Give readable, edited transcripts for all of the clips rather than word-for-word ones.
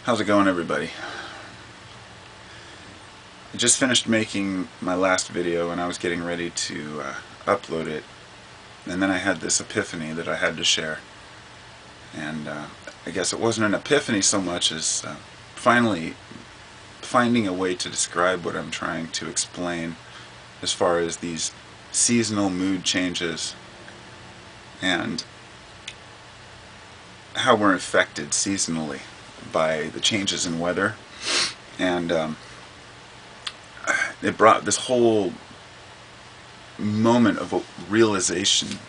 How's it going, everybody? I just finished making my last video and I was getting ready to upload it, and then I had this epiphany that I had to share. And I guess it wasn't an epiphany so much as finally finding a way to describe what I'm trying to explain as far as these seasonal mood changes and how we're affected seasonally by the changes in weather. And it brought this whole moment of a realization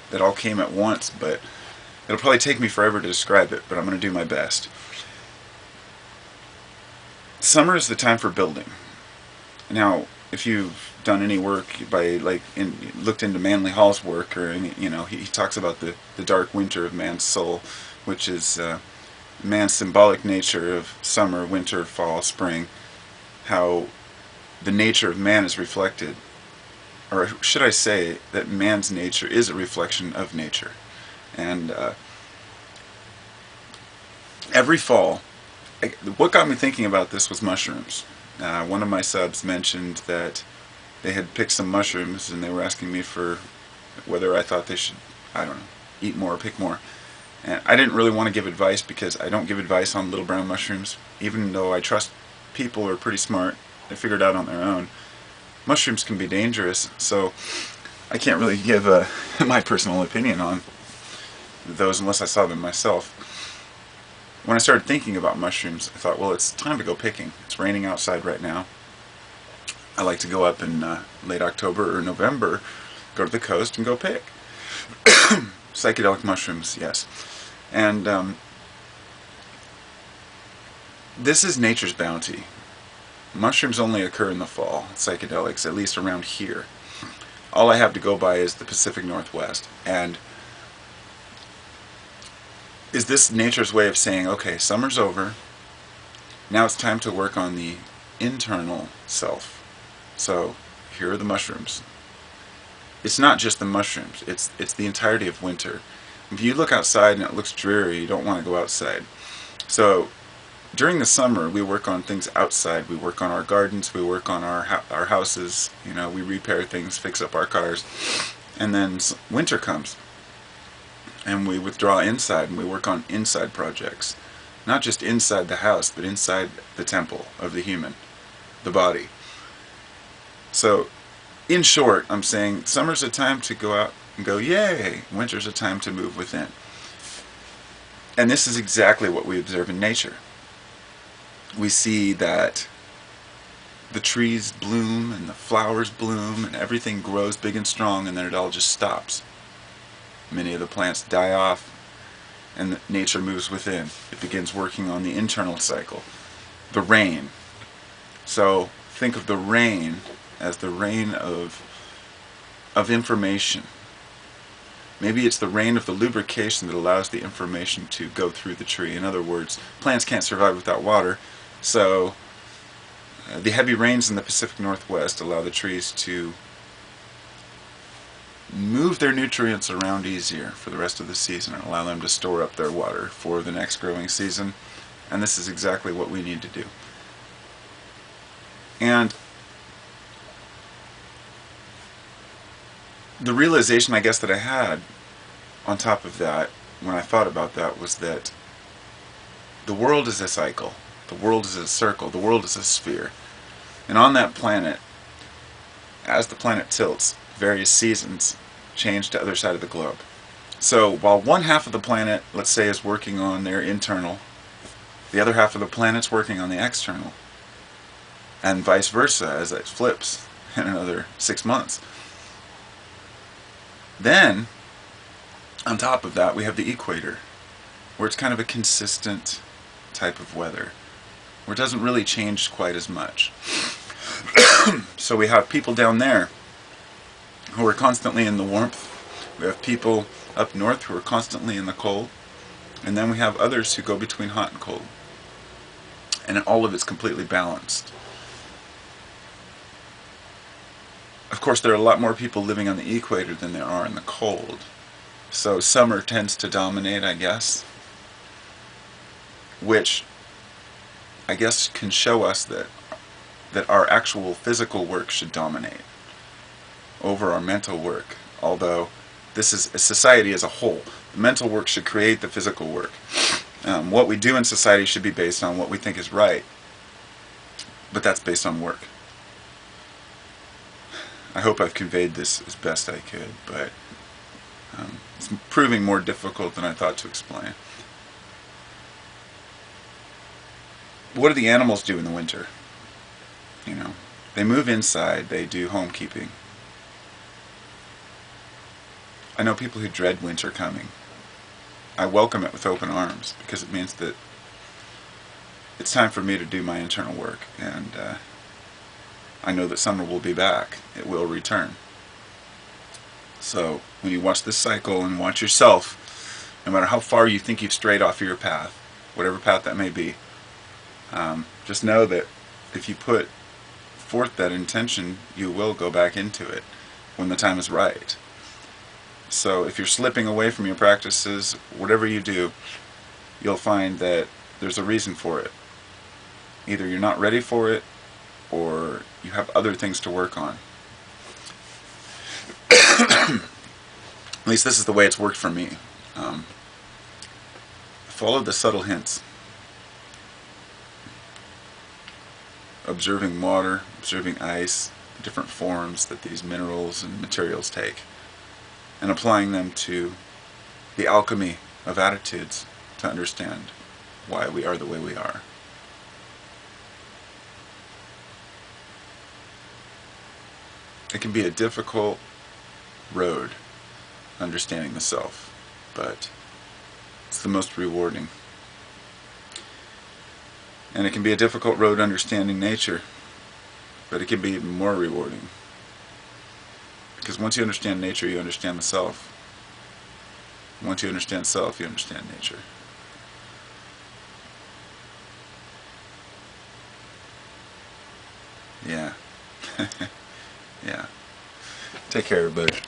that all came at once, but it'll probably take me forever to describe it, but I'm going to do my best. Summer is the time for building. Now, if you've done any work by looked into Manly Hall's work, or any, he talks about the dark winter of man's soul, which is man's symbolic nature of summer, winter, fall, spring, how the nature of man is reflected, or should I say that man's nature is a reflection of nature. And every fall, what got me thinking about this was mushrooms. One of my subs mentioned that they had picked some mushrooms and they were asking me for whether I thought they should, I don't know, eat more or pick more. And I didn't really want to give advice because I don't give advice on little brown mushrooms, even though I trust people who are pretty smart. They figured out on their own. Mushrooms can be dangerous, so I can't really give my personal opinion on those unless I saw them myself. When I started thinking about mushrooms, I thought, well, it's time to go picking. It's raining outside right now. I like to go up in late October or November, go to the coast and go pick. Psychedelic mushrooms, yes. And this is nature's bounty. Mushrooms only occur in the fall, psychedelics, at least around here. All I have to go by is the Pacific Northwest. And is this nature's way of saying, okay, summer's over, now it's time to work on the internal self. So here are the mushrooms. It's not just the mushrooms, it's the entirety of winter. If you look outside and it looks dreary, you don't want to go outside. So during the summer, we work on things outside. We work on our gardens, we work on our houses, we repair things, fix up our cars. And then winter comes, and we withdraw inside, and we work on inside projects. Not just inside the house, but inside the temple of the human, the body. So, in short, I'm saying summer's a time to go out and go, yay! Winter's a time to move within. And this is exactly what we observe in nature. We see that the trees bloom and the flowers bloom and everything grows big and strong, and then it all just stops. Many of the plants die off and nature moves within. It begins working on the internal cycle. The rain. So think of the rain as the rain of information. Maybe it's the rain of the lubrication that allows the information to go through the tree. In other words, plants can't survive without water, so the heavy rains in the Pacific Northwest allow the trees to move their nutrients around easier for the rest of the season and allow them to store up their water for the next growing season. And this is exactly what we need to do. And the realization, I guess, that I had on top of that when I thought about that was that the world is a cycle. The world is a circle. The world is a sphere. And on that planet, as the planet tilts, various seasons change to the other side of the globe. So while one half of the planet, let's say, is working on their internal, the other half of the planet's working on the external. And vice versa as it flips in another 6 months. Then, on top of that, we have the equator, where it's kind of a consistent type of weather, where it doesn't really change quite as much. So we have people down there who are constantly in the warmth. We have people up north who are constantly in the cold. And then we have others who go between hot and cold. And all of it's completely balanced. Of course, there are a lot more people living on the equator than there are in the cold. So summer tends to dominate, I guess. Which I guess, can show us that our actual physical work should dominate over our mental work. Although this is a society as a whole. The mental work should create the physical work. What we do in society should be based on what we think is right, but that's based on work. I hope I've conveyed this as best I could, but it's proving more difficult than I thought to explain. What do the animals do in the winter? You know, they move inside, they do homekeeping. I know people who dread winter coming. I welcome it with open arms because it means that it's time for me to do my internal work, and I know that summer will be back. It will return. So when you watch this cycle and watch yourself, no matter how far you think you've strayed off your path, whatever path that may be, just know that if you put forth that intention, you will go back into it when the time is right. So if you're slipping away from your practices, whatever you do, you'll find that there's a reason for it. Either you're not ready for it, or you have other things to work on. At least this is the way it's worked for me. Follow the subtle hints. Observing water, observing ice, the different forms that these minerals and materials take, and applying them to the alchemy of attitudes to understand why we are the way we are. It can be a difficult road, understanding the self, but it's the most rewarding. And it can be a difficult road understanding nature, but it can be even more rewarding. Because once you understand nature, you understand the self. Once you understand self, you understand nature. Yeah. Yeah. Take care, everybody.